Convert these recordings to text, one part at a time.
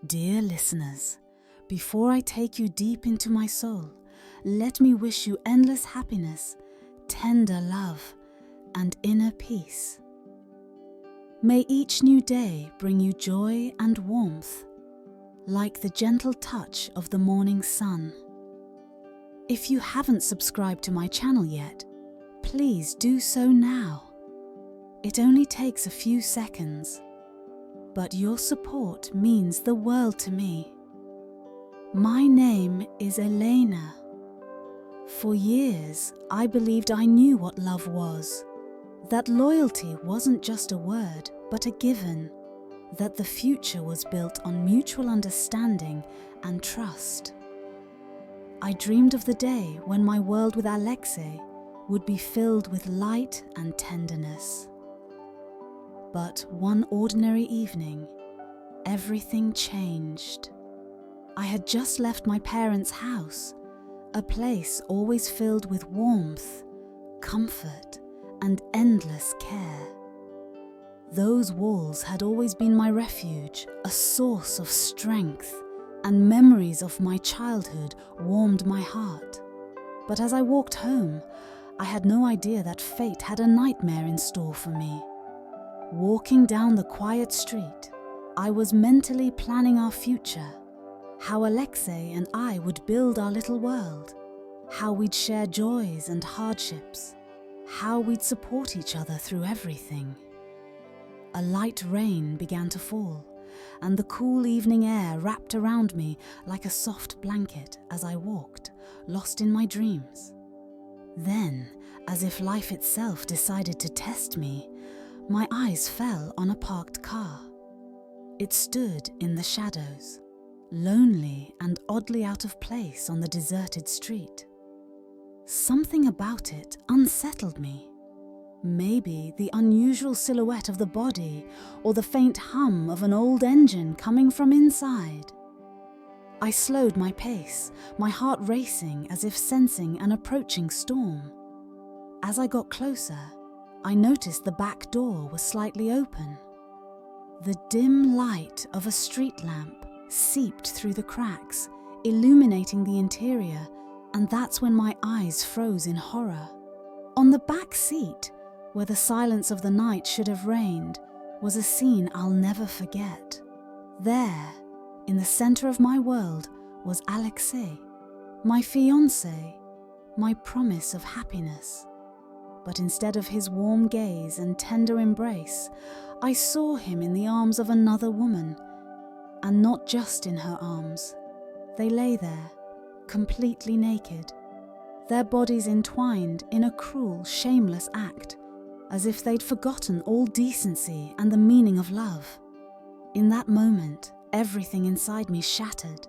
Dear listeners, before I take you deep into my soul, let me wish you endless happiness, tender love, and inner peace. May each new day bring you joy and warmth, like the gentle touch of the morning sun. If you haven't subscribed to my channel yet, please do so now. It only takes a few seconds, but your support means the world to me. My name is Elena. For years, I believed I knew what love was, that loyalty wasn't just a word, but a given, that the future was built on mutual understanding and trust. I dreamed of the day when my world with Alexei would be filled with light and tenderness. But one ordinary evening, everything changed. I had just left my parents' house, a place always filled with warmth, comfort, and endless care. Those walls had always been my refuge, a source of strength, and memories of my childhood warmed my heart. But as I walked home, I had no idea that fate had a nightmare in store for me. Walking down the quiet street, I was mentally planning our future, how Alexei and I would build our little world, how we'd share joys and hardships, how we'd support each other through everything. A light rain began to fall, and the cool evening air wrapped around me like a soft blanket as I walked, lost in my dreams. Then, as if life itself decided to test me, my eyes fell on a parked car. It stood in the shadows, lonely and oddly out of place on the deserted street. Something about it unsettled me. Maybe the unusual silhouette of the body or the faint hum of an old engine coming from inside. I slowed my pace, my heart racing as if sensing an approaching storm. As I got closer, I noticed the back door was slightly open. The dim light of a street lamp seeped through the cracks, illuminating the interior, and that's when my eyes froze in horror. On the back seat, where the silence of the night should have reigned, was a scene I'll never forget. There, in the center of my world, was Alexei, my fiancé, my promise of happiness. But instead of his warm gaze and tender embrace, I saw him in the arms of another woman, and not just in her arms. They lay there, completely naked, their bodies entwined in a cruel, shameless act, as if they'd forgotten all decency and the meaning of love. In that moment, everything inside me shattered.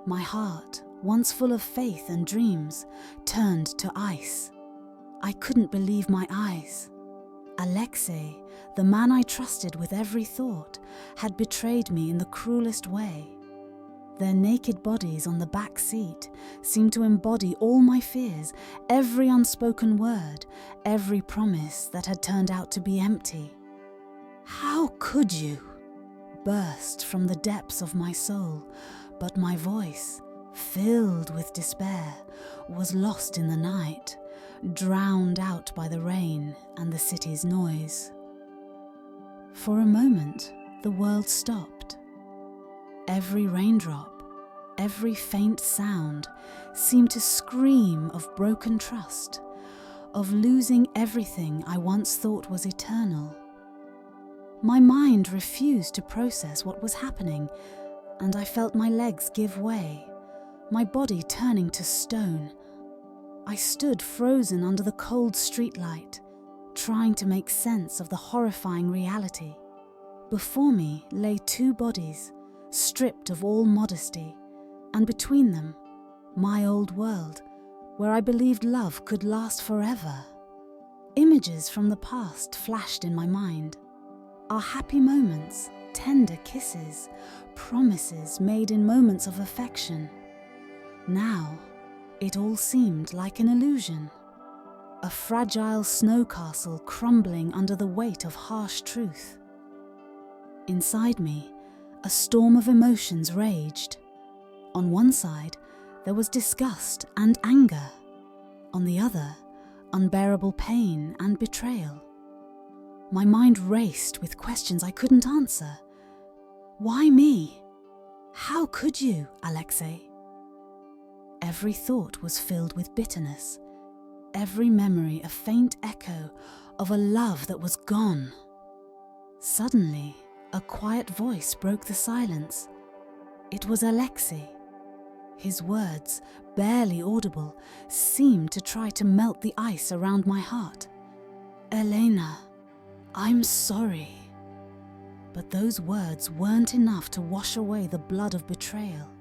My heart, once full of faith and dreams, turned to ice. I couldn't believe my eyes. Alexei, the man I trusted with every thought, had betrayed me in the cruelest way. Their naked bodies on the back seat seemed to embody all my fears, every unspoken word, every promise that had turned out to be empty. "How could you?" burst from the depths of my soul, but my voice, filled with despair, was lost in the night, drowned out by the rain and the city's noise. For a moment, the world stopped. Every raindrop, every faint sound seemed to scream of broken trust, of losing everything I once thought was eternal. My mind refused to process what was happening, and I felt my legs give way, my body turning to stone. I stood frozen under the cold streetlight, trying to make sense of the horrifying reality. Before me lay two bodies, stripped of all modesty, and between them, my old world, where I believed love could last forever. Images from the past flashed in my mind. Our happy moments, tender kisses, promises made in moments of affection. Now, it all seemed like an illusion, a fragile snow castle crumbling under the weight of harsh truth. Inside me, a storm of emotions raged. On one side, there was disgust and anger. On the other, unbearable pain and betrayal. My mind raced with questions I couldn't answer. Why me? How could you, Alexei? Every thought was filled with bitterness, every memory a faint echo of a love that was gone. Suddenly, a quiet voice broke the silence. It was Alexei. His words, barely audible, seemed to try to melt the ice around my heart. Elena, I'm sorry. But those words weren't enough to wash away the blood of betrayal,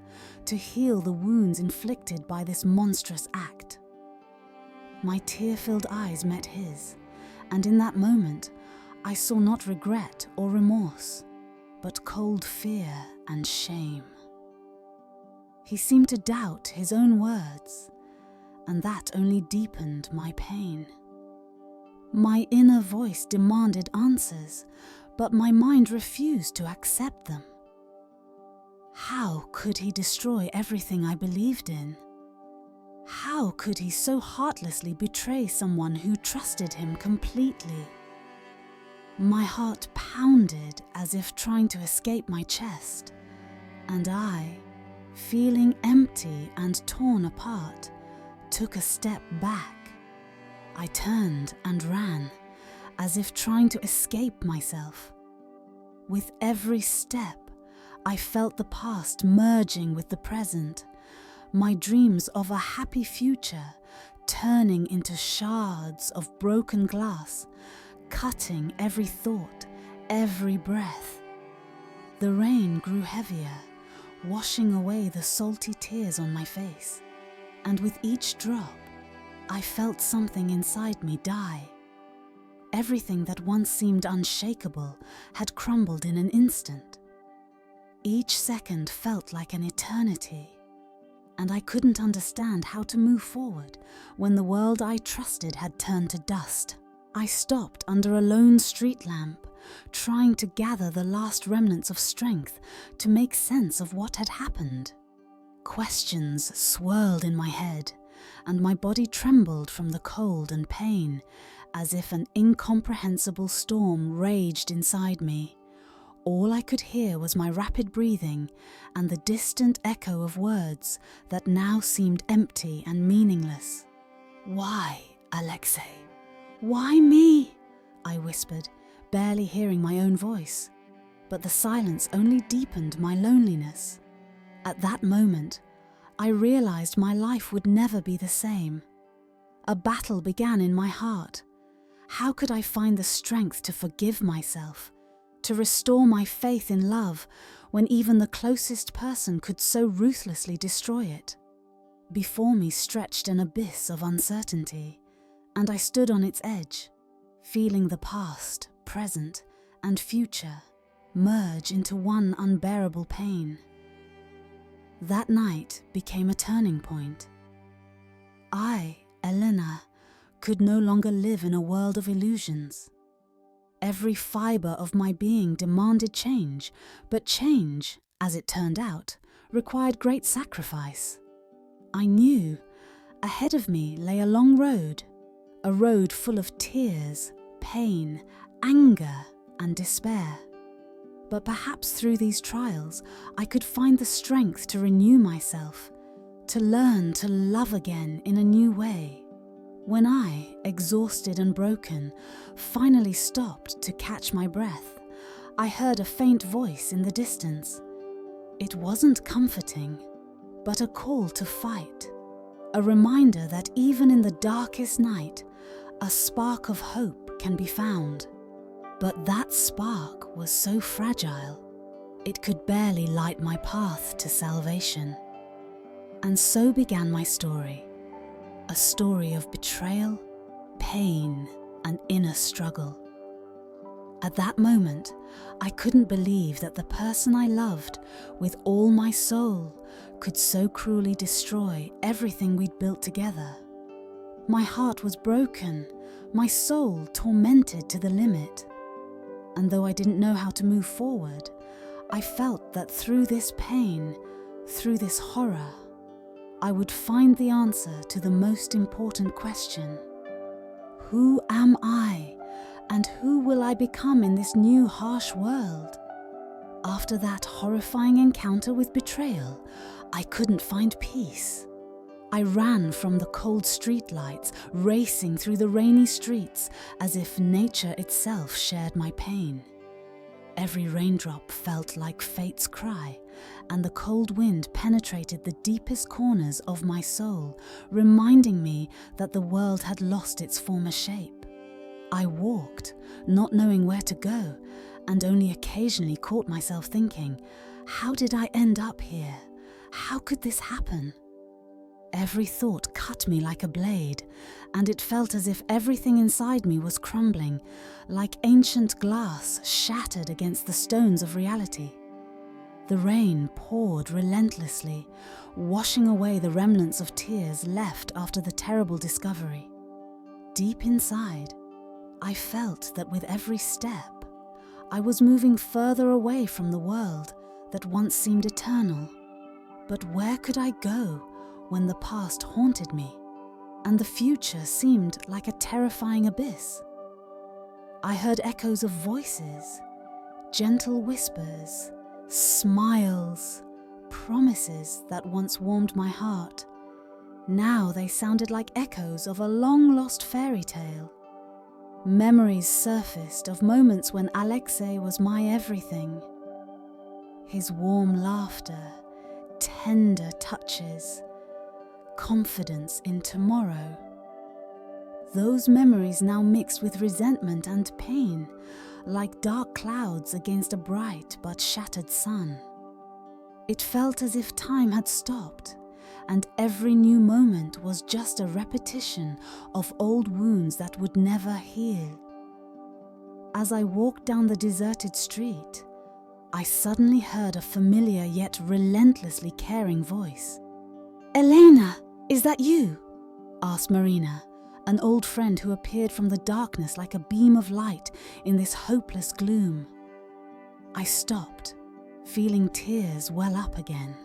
to heal the wounds inflicted by this monstrous act. My tear-filled eyes met his, and in that moment, I saw not regret or remorse, but cold fear and shame. He seemed to doubt his own words, and that only deepened my pain. My inner voice demanded answers, but my mind refused to accept them. How could he destroy everything I believed in? How could he so heartlessly betray someone who trusted him completely? My heart pounded as if trying to escape my chest, and I, feeling empty and torn apart, took a step back. I turned and ran, as if trying to escape myself. With every step, I felt the past merging with the present, my dreams of a happy future turning into shards of broken glass, cutting every thought, every breath. The rain grew heavier, washing away the salty tears on my face, and with each drop, I felt something inside me die. Everything that once seemed unshakable had crumbled in an instant. Each second felt like an eternity, and I couldn't understand how to move forward when the world I trusted had turned to dust. I stopped under a lone street lamp, trying to gather the last remnants of strength to make sense of what had happened. Questions swirled in my head, and my body trembled from the cold and pain, as if an incomprehensible storm raged inside me. All I could hear was my rapid breathing and the distant echo of words that now seemed empty and meaningless. Why, Alexei? Why me? I whispered, barely hearing my own voice. But the silence only deepened my loneliness. At that moment, I realized my life would never be the same. A battle began in my heart. How could I find the strength to forgive myself, to restore my faith in love when even the closest person could so ruthlessly destroy it? Before me stretched an abyss of uncertainty, and I stood on its edge, feeling the past, present, and future merge into one unbearable pain. That night became a turning point. I, Elena, could no longer live in a world of illusions. Every fibre of my being demanded change, but change, as it turned out, required great sacrifice. I knew ahead of me lay a long road, a road full of tears, pain, anger, and despair. But perhaps through these trials, I could find the strength to renew myself, to learn to love again in a new way. When I, exhausted and broken, finally stopped to catch my breath, I heard a faint voice in the distance. It wasn't comforting, but a call to fight, a reminder that even in the darkest night, a spark of hope can be found. But that spark was so fragile, it could barely light my path to salvation. And so began my story, a story of betrayal, pain, and inner struggle. At that moment, I couldn't believe that the person I loved with all my soul could so cruelly destroy everything we'd built together. My heart was broken, my soul tormented to the limit. And though I didn't know how to move forward, I felt that through this pain, through this horror, I would find the answer to the most important question. Who am I, and who will I become in this new harsh world? After that horrifying encounter with betrayal, I couldn't find peace. I ran from the cold streetlights, racing through the rainy streets, as if nature itself shared my pain. Every raindrop felt like fate's cry, and the cold wind penetrated the deepest corners of my soul, reminding me that the world had lost its former shape. I walked, not knowing where to go, and only occasionally caught myself thinking, how did I end up here? How could this happen? Every thought cut me like a blade, and it felt as if everything inside me was crumbling, like ancient glass shattered against the stones of reality. The rain poured relentlessly, washing away the remnants of tears left after the terrible discovery. Deep inside, I felt that with every step, I was moving further away from the world that once seemed eternal. But where could I go when the past haunted me, and the future seemed like a terrifying abyss? I heard echoes of voices, gentle whispers, smiles, promises that once warmed my heart. Now they sounded like echoes of a long-lost fairy tale. Memories surfaced of moments when Alexei was my everything. His warm laughter, tender touches, confidence in tomorrow. Those memories now mixed with resentment and pain, like dark clouds against a bright but shattered sun. It felt as if time had stopped, and every new moment was just a repetition of old wounds that would never heal. As I walked down the deserted street, I suddenly heard a familiar yet relentlessly caring voice. "Elena, is that you?" asked Marina, an old friend who appeared from the darkness like a beam of light in this hopeless gloom. I stopped, feeling tears well up again.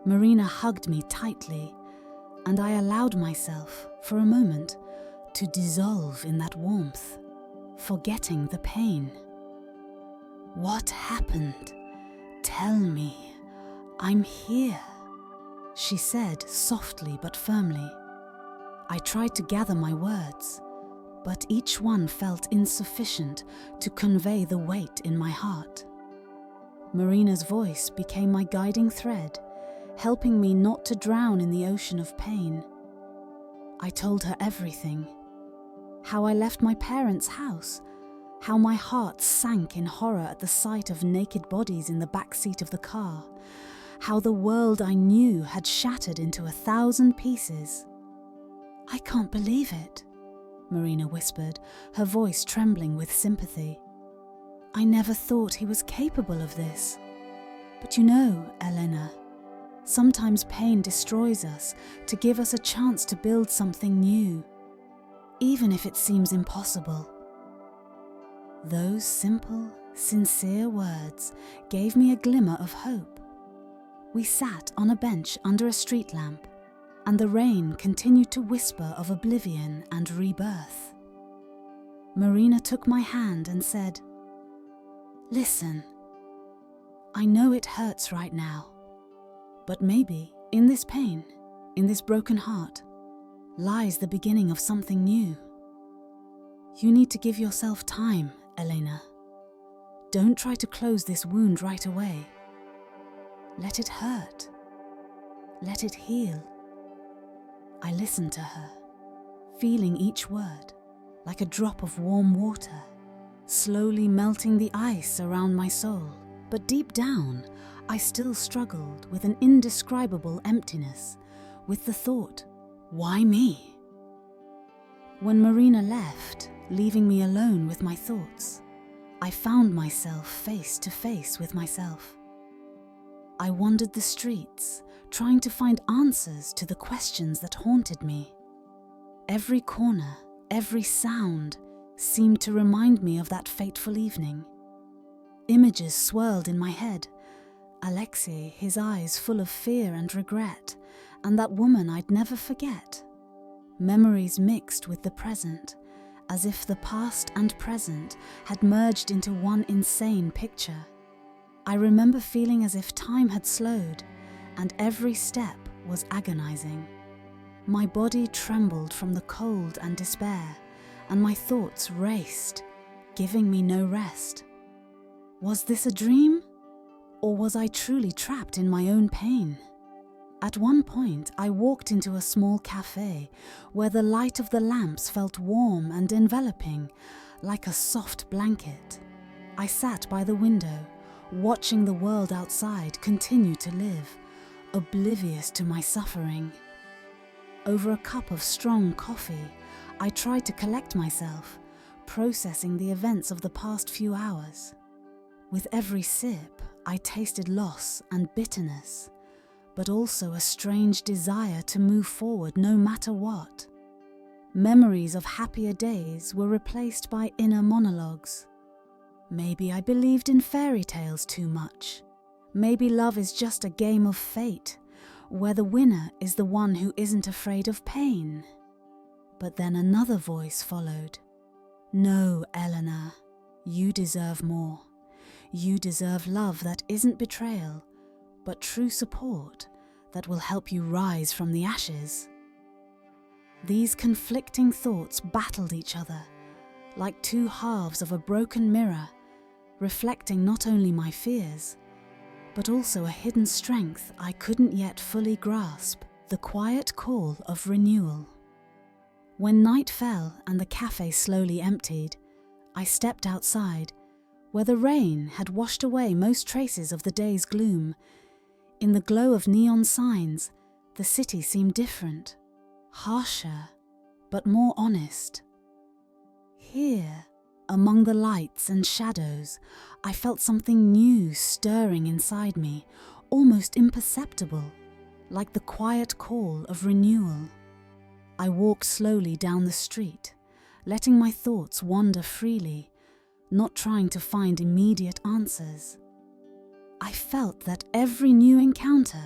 Marina hugged me tightly, and I allowed myself, for a moment, to dissolve in that warmth, forgetting the pain. "What happened? Tell me. I'm here," she said softly but firmly. I tried to gather my words, but each one felt insufficient to convey the weight in my heart. Marina's voice became my guiding thread, helping me not to drown in the ocean of pain. I told her everything. How I left my parents' house, how my heart sank in horror at the sight of naked bodies in the backseat of the car, how the world I knew had shattered into 1,000 pieces. "I can't believe it," Marina whispered, her voice trembling with sympathy. "I never thought he was capable of this. But you know, Elena, sometimes pain destroys us to give us a chance to build something new, even if it seems impossible." Those simple, sincere words gave me a glimmer of hope. We sat on a bench under a street lamp, and the rain continued to whisper of oblivion and rebirth. Marina took my hand and said, "Listen, I know it hurts right now, but maybe in this pain, in this broken heart, lies the beginning of something new. You need to give yourself time, Elena. Don't try to close this wound right away. Let it hurt. Let it heal." I listened to her, feeling each word like a drop of warm water, slowly melting the ice around my soul. But deep down, I still struggled with an indescribable emptiness, with the thought, why me? When Marina left, leaving me alone with my thoughts, I found myself face to face with myself. I wandered the streets, trying to find answers to the questions that haunted me. Every corner, every sound seemed to remind me of that fateful evening. Images swirled in my head. Alexei, his eyes full of fear and regret, and that woman I'd never forget. Memories mixed with the present, as if the past and present had merged into one insane picture. I remember feeling as if time had slowed, and every step was agonizing. My body trembled from the cold and despair, and my thoughts raced, giving me no rest. Was this a dream? Or was I truly trapped in my own pain? At one point, I walked into a small cafe where the light of the lamps felt warm and enveloping, like a soft blanket. I sat by the window, watching the world outside continue to live, oblivious to my suffering. Over a cup of strong coffee, I tried to collect myself, processing the events of the past few hours. With every sip, I tasted loss and bitterness, but also a strange desire to move forward no matter what. Memories of happier days were replaced by inner monologues. Maybe I believed in fairy tales too much. Maybe love is just a game of fate, where the winner is the one who isn't afraid of pain. But then another voice followed. No, Eleanor, you deserve more. You deserve love that isn't betrayal, but true support that will help you rise from the ashes. These conflicting thoughts battled each other, like two halves of a broken mirror, reflecting not only my fears, but also a hidden strength I couldn't yet fully grasp, the quiet call of renewal. When night fell and the cafe slowly emptied, I stepped outside, where the rain had washed away most traces of the day's gloom. In the glow of neon signs, the city seemed different, harsher, but more honest. Here, among the lights and shadows, I felt something new stirring inside me, almost imperceptible, like the quiet call of renewal. I walked slowly down the street, letting my thoughts wander freely, not trying to find immediate answers. I felt that every new encounter,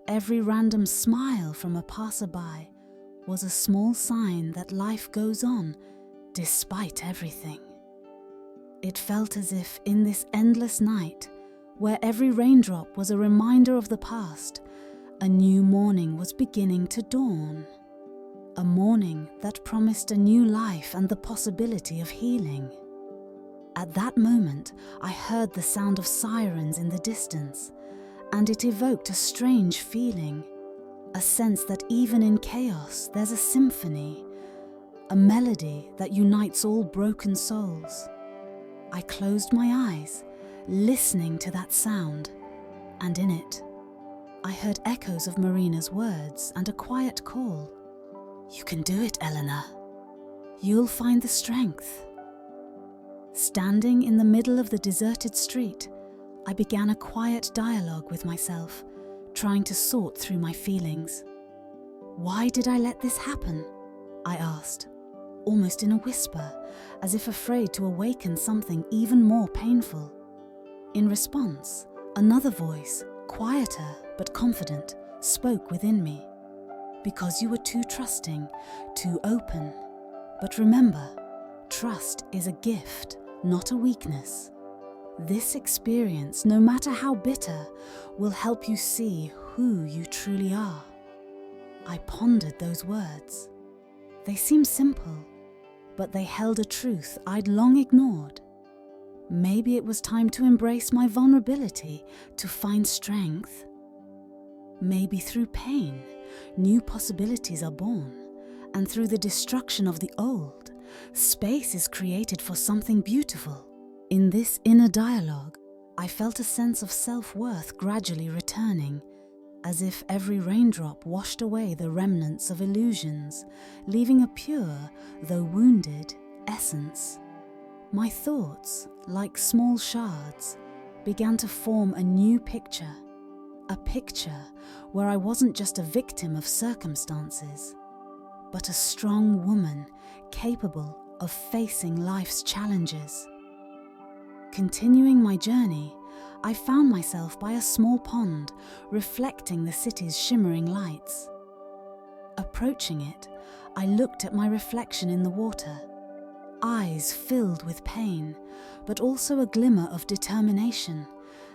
every random smile from a passerby, was a small sign that life goes on despite everything. It felt as if in this endless night, where every raindrop was a reminder of the past, a new morning was beginning to dawn. A morning that promised a new life and the possibility of healing. At that moment, I heard the sound of sirens in the distance, and it evoked a strange feeling, a sense that even in chaos there's a symphony, a melody that unites all broken souls. I closed my eyes, listening to that sound, and in it, I heard echoes of Marina's words and a quiet call. You can do it, Eleanor. You'll find the strength. Standing in the middle of the deserted street, I began a quiet dialogue with myself, trying to sort through my feelings. Why did I let this happen? I asked, almost in a whisper, as if afraid to awaken something even more painful. In response, another voice, quieter but confident, spoke within me. Because you were too trusting, too open. But remember, trust is a gift, not a weakness. This experience, no matter how bitter, will help you see who you truly are. I pondered those words. They seemed simple, but they held a truth I'd long ignored. Maybe it was time to embrace my vulnerability, to find strength. Maybe through pain, new possibilities are born, and through the destruction of the old, space is created for something beautiful. In this inner dialogue, I felt a sense of self-worth gradually returning, as if every raindrop washed away the remnants of illusions, leaving a pure, though wounded, essence. My thoughts, like small shards, began to form a new picture. A picture where I wasn't just a victim of circumstances, but a strong woman capable of facing life's challenges. Continuing my journey, I found myself by a small pond reflecting the city's shimmering lights. Approaching it, I looked at my reflection in the water, eyes filled with pain, but also a glimmer of determination,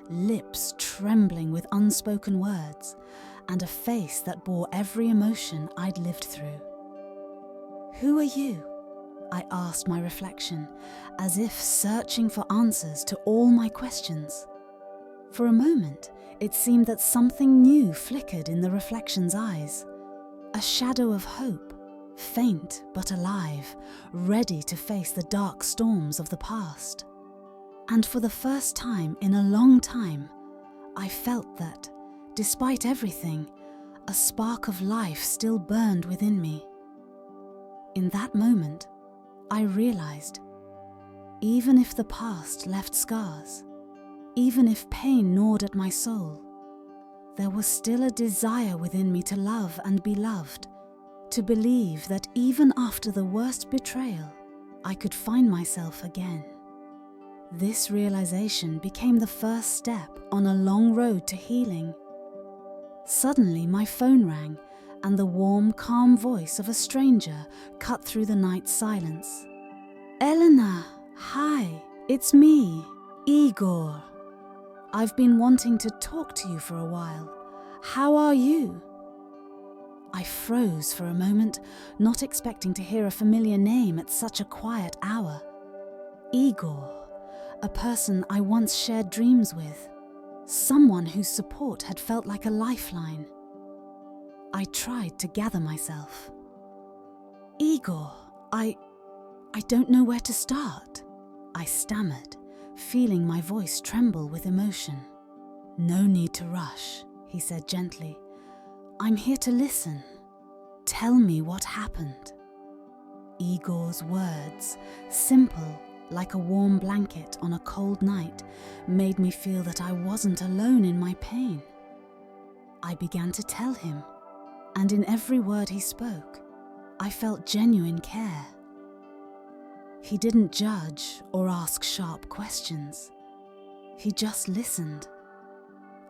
lips trembling with unspoken words, and a face that bore every emotion I'd lived through. "Who are you?" I asked my reflection, as if searching for answers to all my questions. For a moment, it seemed that something new flickered in the reflection's eyes, a shadow of hope, faint but alive, ready to face the dark storms of the past. And for the first time in a long time, I felt that, despite everything, a spark of life still burned within me. In that moment, I realized, even if the past left scars, even if pain gnawed at my soul, there was still a desire within me to love and be loved, to believe that even after the worst betrayal, I could find myself again. This realization became the first step on a long road to healing. Suddenly, my phone rang, and the warm, calm voice of a stranger cut through the night's silence. "Elena, hi, it's me, Igor. I've been wanting to talk to you for a while. How are you?" I froze for a moment, not expecting to hear a familiar name at such a quiet hour. Igor, a person I once shared dreams with, someone whose support had felt like a lifeline. I tried to gather myself. "Igor, I don't know where to start," I stammered, feeling my voice tremble with emotion. "No need to rush," he said gently. "I'm here to listen. Tell me what happened." Igor's words, simple like a warm blanket on a cold night, made me feel that I wasn't alone in my pain. I began to tell him, and in every word he spoke, I felt genuine care. He didn't judge or ask sharp questions. He just listened,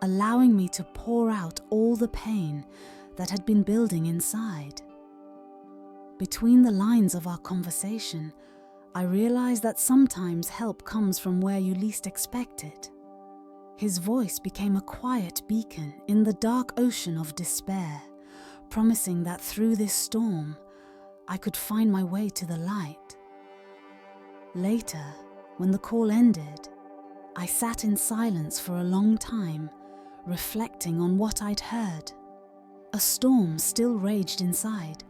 allowing me to pour out all the pain that had been building inside. Between the lines of our conversation, I realized that sometimes help comes from where you least expect it. His voice became a quiet beacon in the dark ocean of despair, promising that through this storm, I could find my way to the light. Later, when the call ended, I sat in silence for a long time, reflecting on what I'd heard. A storm still raged inside,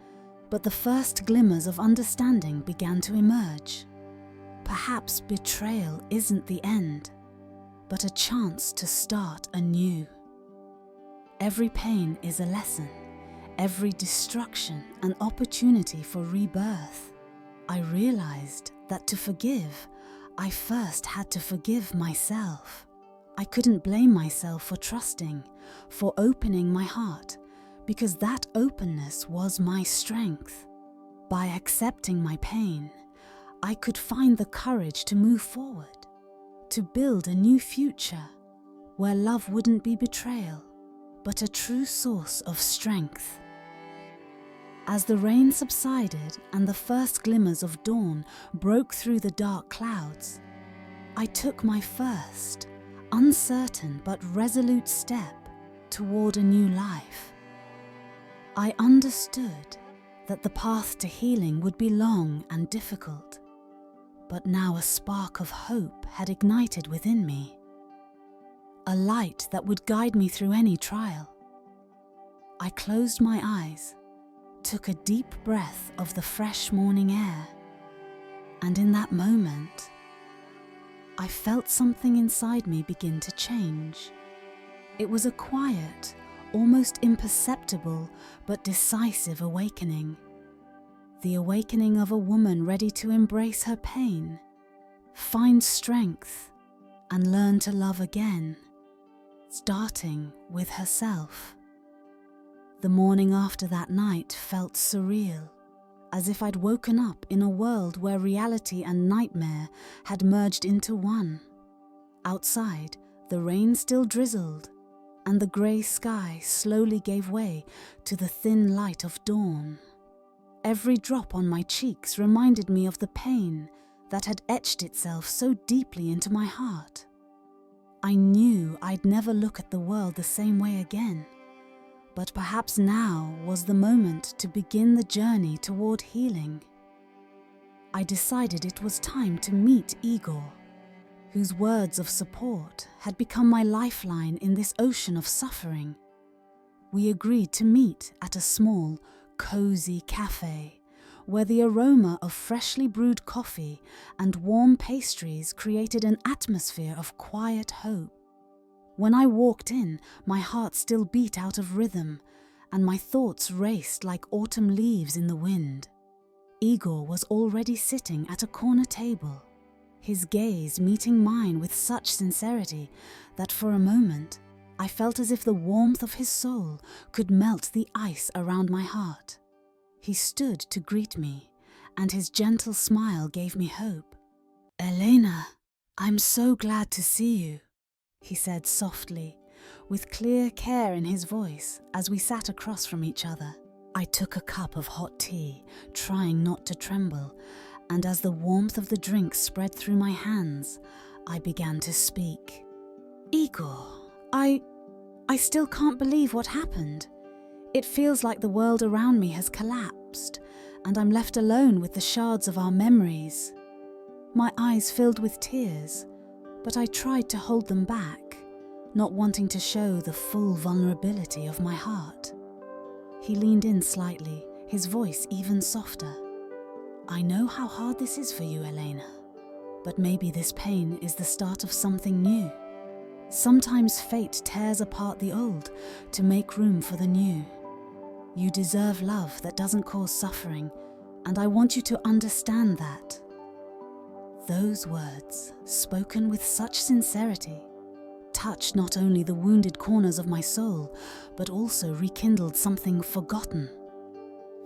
but the first glimmers of understanding began to emerge. Perhaps betrayal isn't the end, but a chance to start anew. Every pain is a lesson, every destruction an opportunity for rebirth. I realized that to forgive, I first had to forgive myself. I couldn't blame myself for trusting, for opening my heart, because that openness was my strength. By accepting my pain, I could find the courage to move forward, to build a new future where love wouldn't be betrayal, but a true source of strength. As the rain subsided and the first glimmers of dawn broke through the dark clouds, I took my first, uncertain but resolute step toward a new life. I understood that the path to healing would be long and difficult, but now a spark of hope had ignited within me, a light that would guide me through any trial. I closed my eyes, took a deep breath of the fresh morning air, and in that moment, I felt something inside me begin to change. It was a quiet, almost imperceptible but decisive awakening. The awakening of a woman ready to embrace her pain, find strength, and learn to love again, starting with herself. The morning after that night felt surreal, as if I'd woken up in a world where reality and nightmare had merged into one. Outside, the rain still drizzled, and the grey sky slowly gave way to the thin light of dawn. Every drop on my cheeks reminded me of the pain that had etched itself so deeply into my heart. I knew I'd never look at the world the same way again, but perhaps now was the moment to begin the journey toward healing. I decided it was time to meet Igor, whose words of support had become my lifeline in this ocean of suffering. We agreed to meet at a small, cozy cafe, where the aroma of freshly brewed coffee and warm pastries created an atmosphere of quiet hope. When I walked in, my heart still beat out of rhythm, and my thoughts raced like autumn leaves in the wind. Igor was already sitting at a corner table, his gaze meeting mine with such sincerity that for a moment I felt as if the warmth of his soul could melt the ice around my heart. He stood to greet me, and his gentle smile gave me hope. "Elena, I'm so glad to see you," he said softly, with clear care in his voice as we sat across from each other. I took a cup of hot tea, trying not to tremble, and as the warmth of the drink spread through my hands, I began to speak. "Igor, I still can't believe what happened. It feels like the world around me has collapsed, and I'm left alone with the shards of our memories." My eyes filled with tears, but I tried to hold them back, not wanting to show the full vulnerability of my heart. He leaned in slightly, his voice even softer. "I know how hard this is for you, Elena, but maybe this pain is the start of something new. Sometimes fate tears apart the old to make room for the new. You deserve love that doesn't cause suffering, and I want you to understand that." Those words, spoken with such sincerity, touched not only the wounded corners of my soul, but also rekindled something forgotten: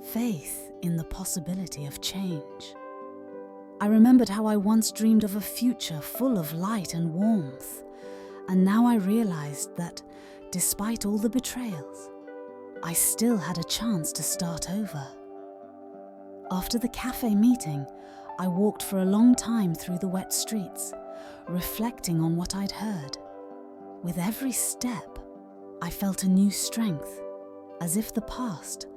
faith in the possibility of change. I remembered how I once dreamed of a future full of light and warmth, and now I realized that, despite all the betrayals, I still had a chance to start over. After the cafe meeting, I walked for a long time through the wet streets, reflecting on what I'd heard. With every step, I felt a new strength, as if the past,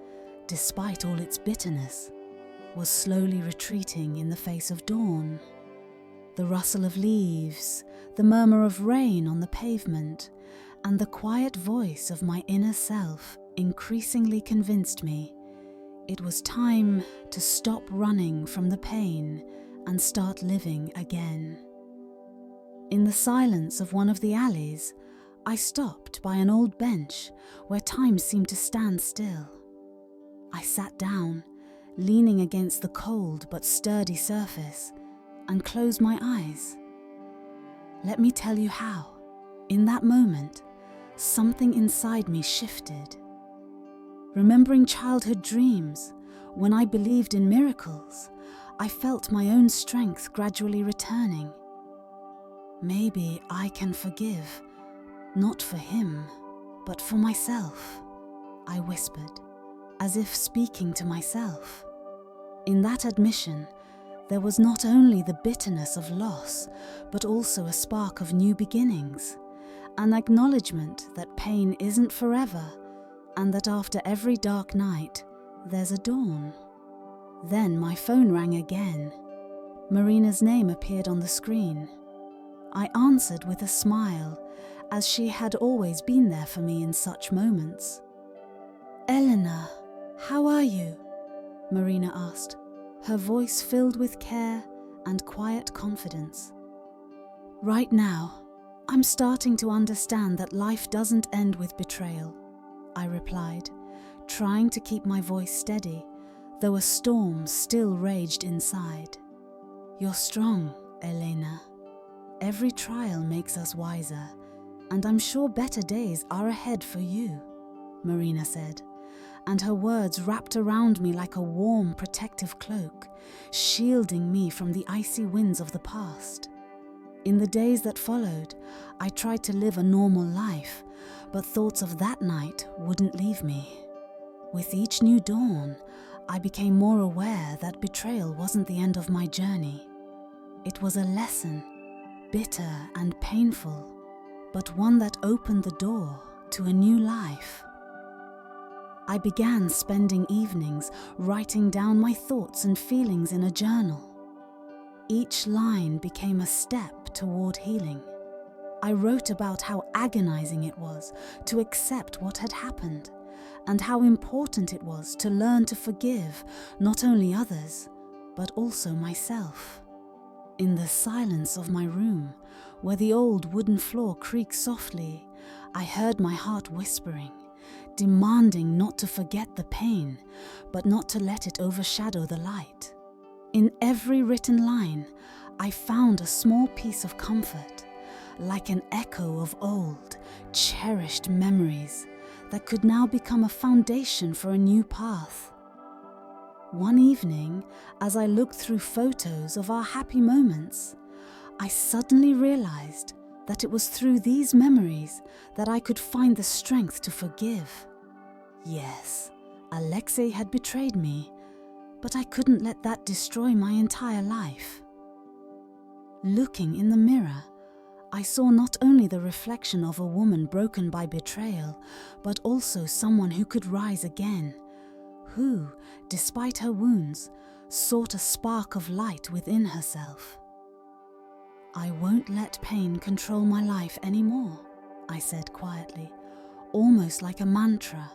despite all its bitterness, was slowly retreating in the face of dawn. The rustle of leaves, the murmur of rain on the pavement, and the quiet voice of my inner self increasingly convinced me it was time to stop running from the pain and start living again. In the silence of one of the alleys, I stopped by an old bench where time seemed to stand still. I sat down, leaning against the cold but sturdy surface, and closed my eyes. Let me tell you how, in that moment, something inside me shifted. Remembering childhood dreams, when I believed in miracles, I felt my own strength gradually returning. Maybe I can forgive, not for him, but for myself, I whispered, as if speaking to myself. In that admission, there was not only the bitterness of loss, but also a spark of new beginnings, an acknowledgement that pain isn't forever, and that after every dark night, there's a dawn. Then my phone rang again. Marina's name appeared on the screen. I answered with a smile, as she had always been there for me in such moments. "Elena, how are you?" Marina asked, her voice filled with care and quiet confidence. "Right now, I'm starting to understand that life doesn't end with betrayal," I replied, trying to keep my voice steady, though a storm still raged inside. "You're strong, Elena. Every trial makes us wiser, and I'm sure better days are ahead for you," Marina said, and her words wrapped around me like a warm, protective cloak, shielding me from the icy winds of the past. In the days that followed, I tried to live a normal life, but thoughts of that night wouldn't leave me. With each new dawn, I became more aware that betrayal wasn't the end of my journey. It was a lesson, bitter and painful, but one that opened the door to a new life. I began spending evenings writing down my thoughts and feelings in a journal. Each line became a step toward healing. I wrote about how agonizing it was to accept what had happened, and how important it was to learn to forgive not only others, but also myself. In the silence of my room, where the old wooden floor creaked softly, I heard my heart whispering, demanding not to forget the pain, but not to let it overshadow the light. In every written line, I found a small piece of comfort, like an echo of old, cherished memories that could now become a foundation for a new path. One evening, as I looked through photos of our happy moments, I suddenly realized that it was through these memories that I could find the strength to forgive. Yes, Alexei had betrayed me, but I couldn't let that destroy my entire life. Looking in the mirror, I saw not only the reflection of a woman broken by betrayal, but also someone who could rise again, who, despite her wounds, sought a spark of light within herself. "I won't let pain control my life anymore," I said quietly, almost like a mantra.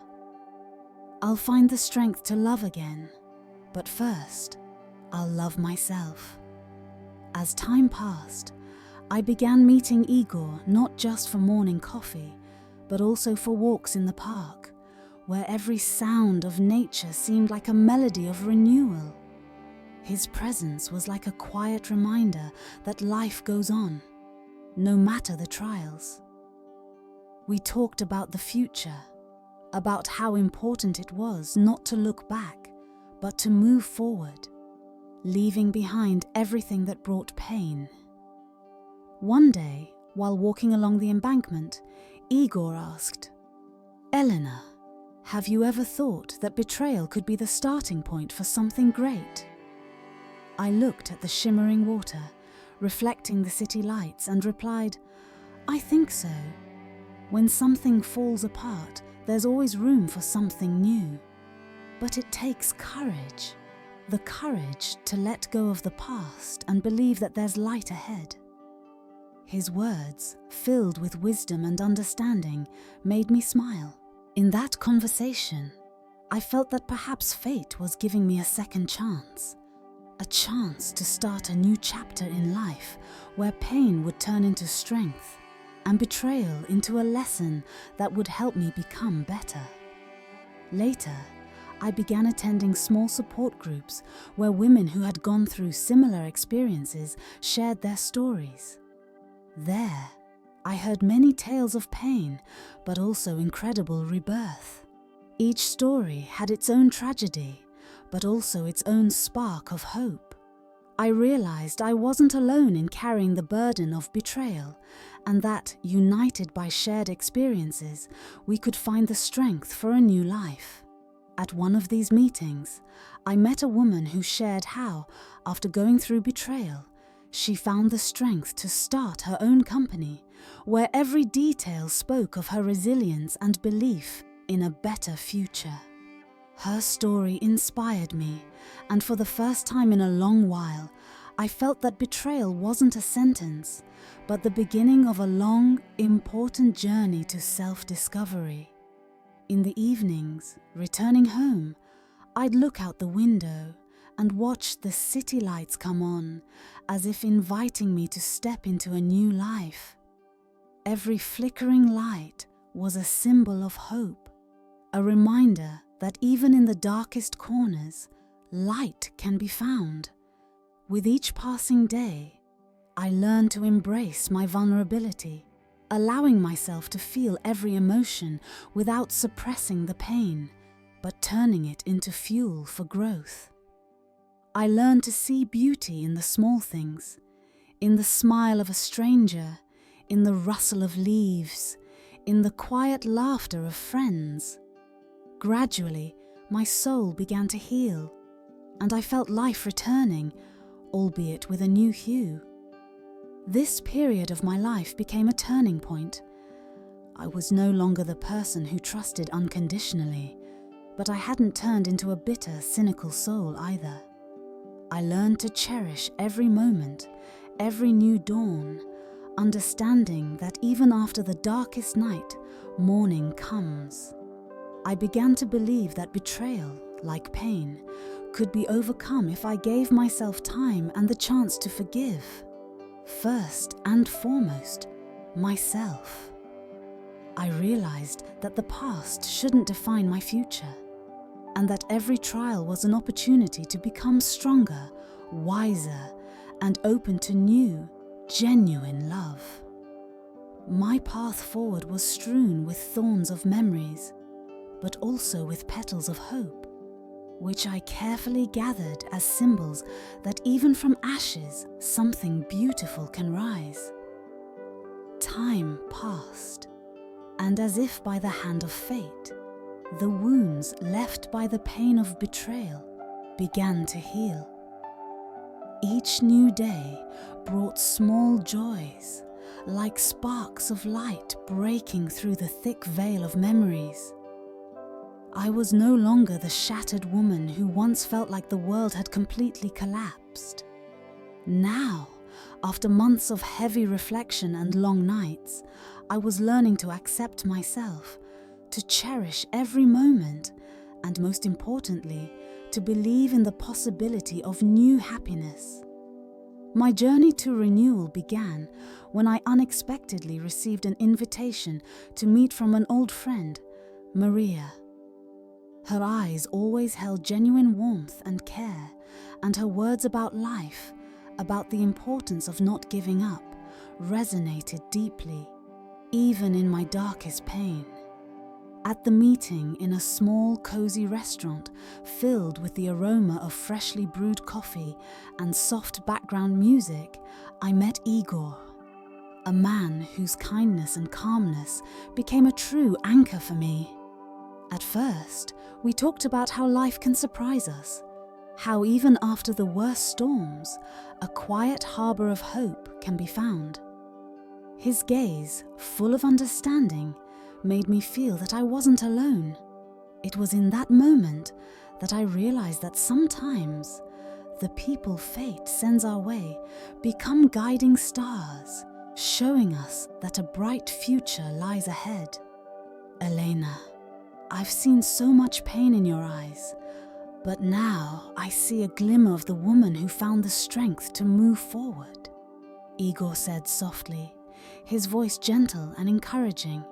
"I'll find the strength to love again, but first, I'll love myself." As time passed, I began meeting Igor not just for morning coffee, but also for walks in the park, where every sound of nature seemed like a melody of renewal. His presence was like a quiet reminder that life goes on, no matter the trials. We talked about the future, about how important it was not to look back, but to move forward, leaving behind everything that brought pain. One day, while walking along the embankment, Igor asked, "Elena, have you ever thought that betrayal could be the starting point for something great?" I looked at the shimmering water, reflecting the city lights, and replied, "I think so. When something falls apart, there's always room for something new. But it takes courage, the courage to let go of the past and believe that there's light ahead." His words, filled with wisdom and understanding, made me smile. In that conversation, I felt that perhaps fate was giving me a second chance. A chance to start a new chapter in life where pain would turn into strength and betrayal into a lesson that would help me become better. Later, I began attending small support groups where women who had gone through similar experiences shared their stories. There, I heard many tales of pain, but also incredible rebirth. Each story had its own tragedy, but also its own spark of hope. I realized I wasn't alone in carrying the burden of betrayal, and that, united by shared experiences, we could find the strength for a new life. At one of these meetings, I met a woman who shared how, after going through betrayal, she found the strength to start her own company, where every detail spoke of her resilience and belief in a better future. Her story inspired me, and for the first time in a long while, I felt that betrayal wasn't a sentence, but the beginning of a long, important journey to self-discovery. In the evenings, returning home, I'd look out the window and watch the city lights come on, as if inviting me to step into a new life. Every flickering light was a symbol of hope, a reminder that even in the darkest corners, light can be found. With each passing day, I learned to embrace my vulnerability, allowing myself to feel every emotion without suppressing the pain, but turning it into fuel for growth. I learned to see beauty in the small things, in the smile of a stranger, in the rustle of leaves, in the quiet laughter of friends. Gradually, my soul began to heal, and I felt life returning, albeit with a new hue. This period of my life became a turning point. I was no longer the person who trusted unconditionally, but I hadn't turned into a bitter, cynical soul either. I learned to cherish every moment, every new dawn, understanding that even after the darkest night, morning comes. I began to believe that betrayal, like pain, could be overcome if I gave myself time and the chance to forgive. First and foremost, myself. I realized that the past shouldn't define my future, and that every trial was an opportunity to become stronger, wiser, and open to new, genuine love. My path forward was strewn with thorns of memories, but also with petals of hope, which I carefully gathered as symbols that even from ashes, something beautiful can rise. Time passed, and as if by the hand of fate, the wounds left by the pain of betrayal began to heal. Each new day brought small joys, like sparks of light breaking through the thick veil of memories. I was no longer the shattered woman who once felt like the world had completely collapsed. Now, after months of heavy reflection and long nights, I was learning to accept myself, to cherish every moment, and most importantly, to believe in the possibility of new happiness. My journey to renewal began when I unexpectedly received an invitation to meet from an old friend, Maria. Her eyes always held genuine warmth and care, and her words about life, about the importance of not giving up, resonated deeply, even in my darkest pain. At the meeting in a small, cozy restaurant filled with the aroma of freshly brewed coffee and soft background music, I met Igor, a man whose kindness and calmness became a true anchor for me. At first, we talked about how life can surprise us, how even after the worst storms, a quiet harbor of hope can be found. His gaze, full of understanding, made me feel that I wasn't alone. It was in that moment that I realized that sometimes the people fate sends our way become guiding stars, showing us that a bright future lies ahead. Elena, I've seen so much pain in your eyes, but now I see a glimmer of the woman who found the strength to move forward, Igor said softly, his voice gentle and encouraging.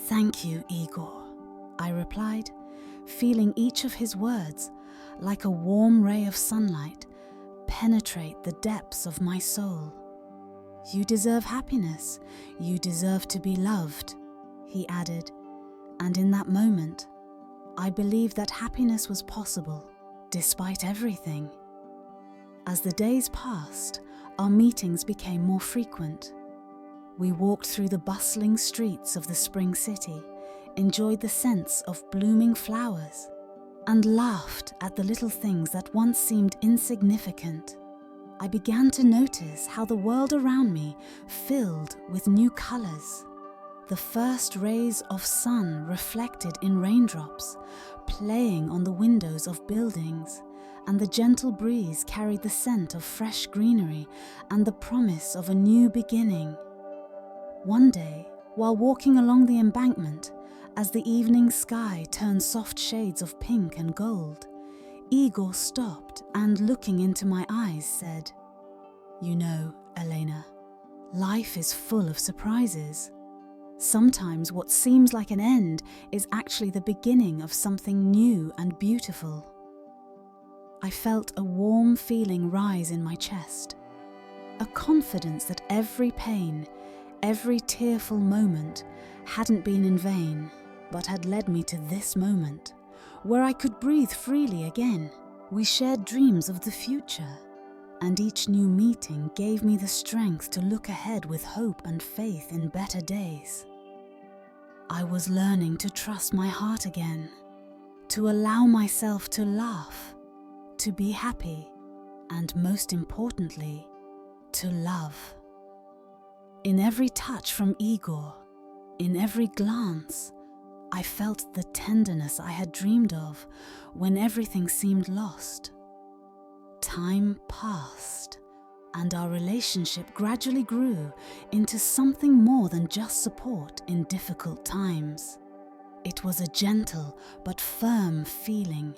Thank you, Igor, I replied, feeling each of his words, like a warm ray of sunlight, penetrate the depths of my soul. You deserve happiness, you deserve to be loved, he added, and in that moment, I believed that happiness was possible, despite everything. As the days passed, our meetings became more frequent. We walked through the bustling streets of the spring city, enjoyed the scents of blooming flowers, and laughed at the little things that once seemed insignificant. I began to notice how the world around me filled with new colors. The first rays of sun reflected in raindrops, playing on the windows of buildings, and the gentle breeze carried the scent of fresh greenery and the promise of a new beginning. One day, while walking along the embankment, as the evening sky turned soft shades of pink and gold, Igor stopped and, looking into my eyes, said, "You know, Elena, life is full of surprises. Sometimes what seems like an end is actually the beginning of something new and beautiful." I felt a warm feeling rise in my chest, a confidence that every pain, every tearful moment hadn't been in vain, but had led me to this moment, where I could breathe freely again. We shared dreams of the future, and each new meeting gave me the strength to look ahead with hope and faith in better days. I was learning to trust my heart again, to allow myself to laugh, to be happy, and most importantly, to love. In every touch from Igor, in every glance, I felt the tenderness I had dreamed of when everything seemed lost. Time passed, and our relationship gradually grew into something more than just support in difficult times. It was a gentle but firm feeling,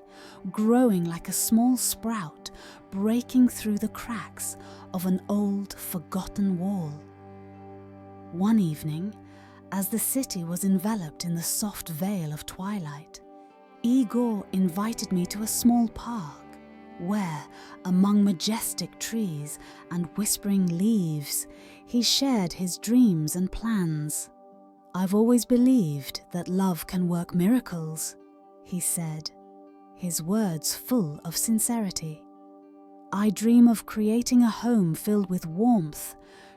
growing like a small sprout breaking through the cracks of an old, forgotten wall. One evening, as the city was enveloped in the soft veil of twilight, Igor invited me to a small park where, among majestic trees and whispering leaves, he shared his dreams and plans. "I've always believed that love can work miracles," he said, his words full of sincerity. "I dream of creating a home filled with warmth,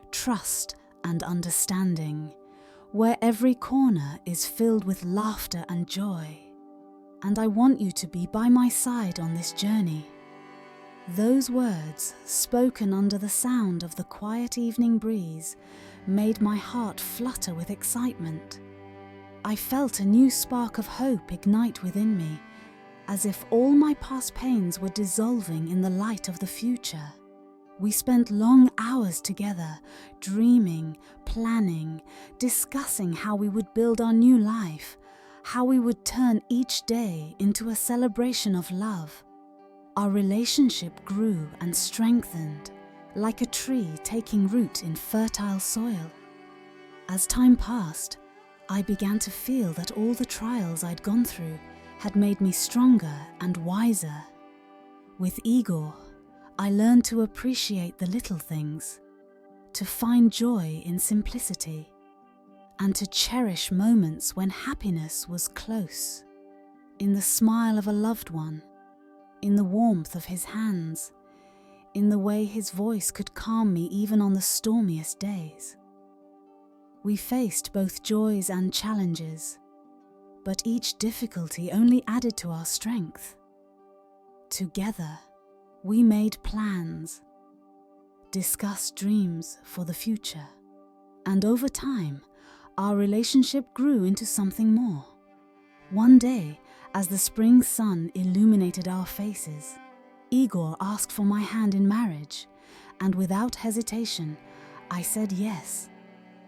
trust, and understanding, where every corner is filled with laughter and joy. And I want you to be by my side on this journey." Those words, spoken under the sound of the quiet evening breeze, made my heart flutter with excitement. I felt a new spark of hope ignite within me, as if all my past pains were dissolving in the light of the future. We spent long hours together, dreaming, planning, discussing how we would build our new life, how we would turn each day into a celebration of love. Our relationship grew and strengthened, like a tree taking root in fertile soil. As time passed, I began to feel that all the trials I'd gone through had made me stronger and wiser. With Igor, I learned to appreciate the little things, to find joy in simplicity, and to cherish moments when happiness was close, in the smile of a loved one, in the warmth of his hands, in the way his voice could calm me even on the stormiest days. We faced both joys and challenges, but each difficulty only added to our strength. Together, we made plans, discussed dreams for the future, and over time, our relationship grew into something more. One day, as the spring sun illuminated our faces, Igor asked for my hand in marriage, and without hesitation, I said yes,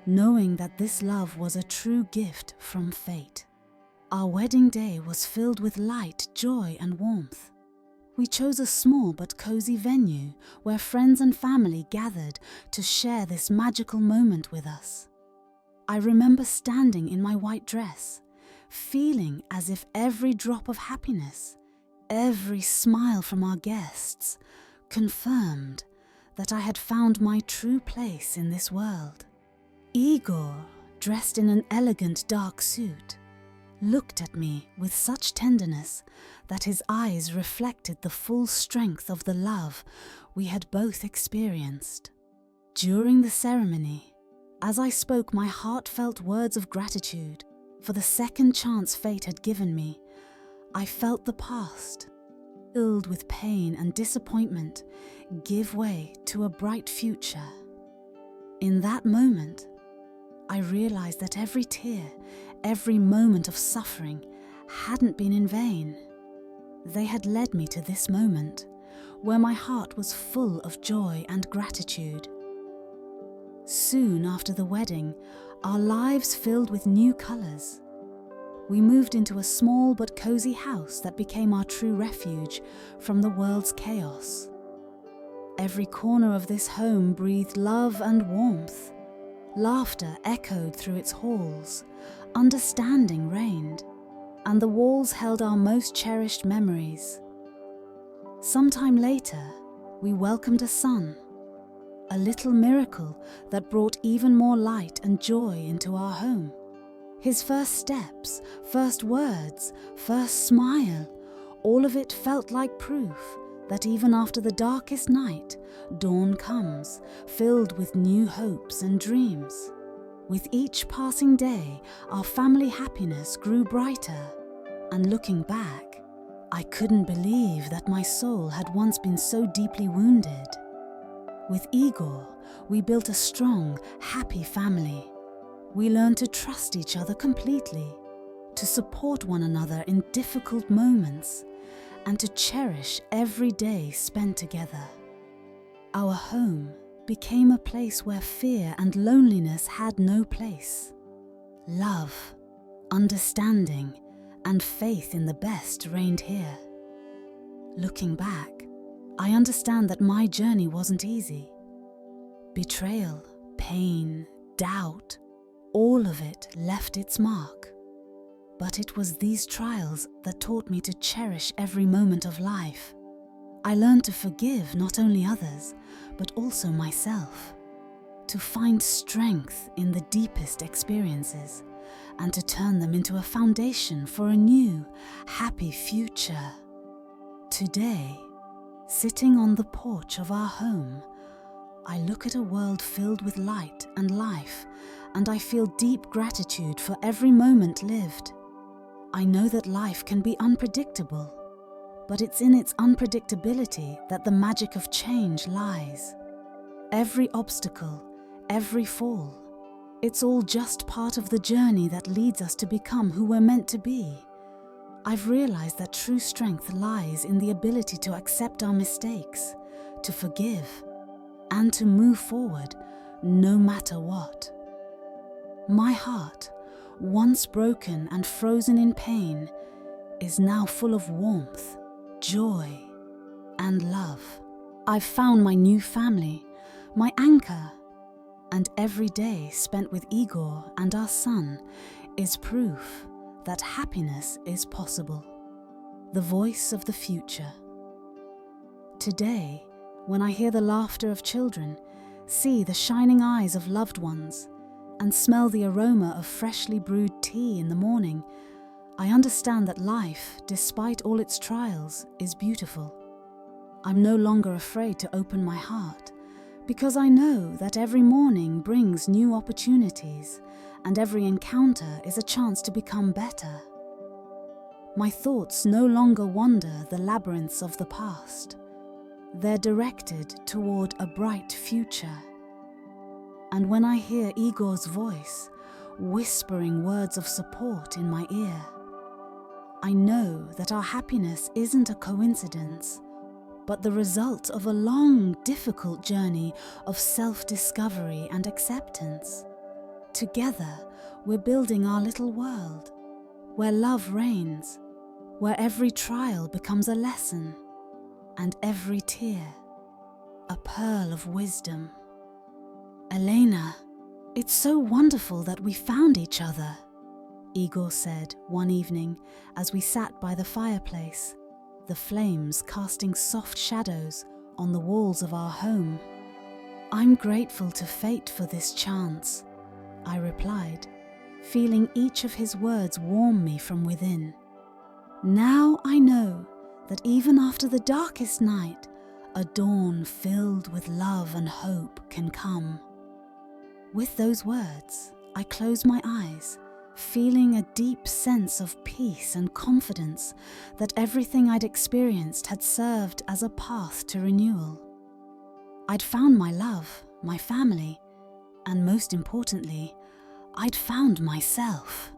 knowing that this love was a true gift from fate. Our wedding day was filled with light, joy, and warmth. We chose a small but cozy venue where friends and family gathered to share this magical moment with us. I remember standing in my white dress, feeling as if every drop of happiness, every smile from our guests, confirmed that I had found my true place in this world. Igor, dressed in an elegant dark suit, looked at me with such tenderness that his eyes reflected the full strength of the love we had both experienced. During the ceremony, as I spoke my heartfelt words of gratitude for the second chance fate had given me, I felt the past, filled with pain and disappointment, give way to a bright future. In that moment, I realized that every tear, every moment of suffering hadn't been in vain. They had led me to this moment, where my heart was full of joy and gratitude. Soon after the wedding, our lives filled with new colors. We moved into a small but cozy house that became our true refuge from the world's chaos. Every corner of this home breathed love and warmth. Laughter echoed through its halls, understanding reigned, and the walls held our most cherished memories. Sometime later, we welcomed a son, a little miracle that brought even more light and joy into our home. His first steps, first words, first smile, all of it felt like proof that even after the darkest night, dawn comes, filled with new hopes and dreams. With each passing day, our family happiness grew brighter, and looking back, I couldn't believe that my soul had once been so deeply wounded. With Igor, we built a strong, happy family. We learned to trust each other completely, to support one another in difficult moments, and to cherish every day spent together. Our home became a place where fear and loneliness had no place. Love, understanding, and faith in the best reigned here. Looking back, I understand that my journey wasn't easy. Betrayal, pain, doubt, all of it left its mark. But it was these trials that taught me to cherish every moment of life. I learned to forgive not only others, but also myself, to find strength in the deepest experiences, and to turn them into a foundation for a new, happy future. Today, sitting on the porch of our home, I look at a world filled with light and life, and I feel deep gratitude for every moment lived. I know that life can be unpredictable, but it's in its unpredictability that the magic of change lies. Every obstacle, every fall, it's all just part of the journey that leads us to become who we're meant to be. I've realized that true strength lies in the ability to accept our mistakes, to forgive, and to move forward no matter what. My heart, once broken and frozen in pain, is now full of warmth, joy, and love. I've found my new family, my anchor, and every day spent with Igor and our son is proof that happiness is possible. The voice of the future. Today, when I hear the laughter of children, see the shining eyes of loved ones, and smell the aroma of freshly brewed tea in the morning, I understand that life, despite all its trials, is beautiful. I'm no longer afraid to open my heart, because I know that every morning brings new opportunities, and every encounter is a chance to become better. My thoughts no longer wander the labyrinths of the past. They're directed toward a bright future. And when I hear Igor's voice, whispering words of support in my ear, I know that our happiness isn't a coincidence, but the result of a long, difficult journey of self-discovery and acceptance. Together, we're building our little world, where love reigns, where every trial becomes a lesson, and every tear a pearl of wisdom. Elena, it's so wonderful that we found each other, Igor said one evening as we sat by the fireplace, the flames casting soft shadows on the walls of our home. I'm grateful to fate for this chance, I replied, feeling each of his words warm me from within. Now I know that even after the darkest night, a dawn filled with love and hope can come. With those words, I closed my eyes, feeling a deep sense of peace and confidence that everything I'd experienced had served as a path to renewal. I'd found my love, my family, and most importantly, I'd found myself.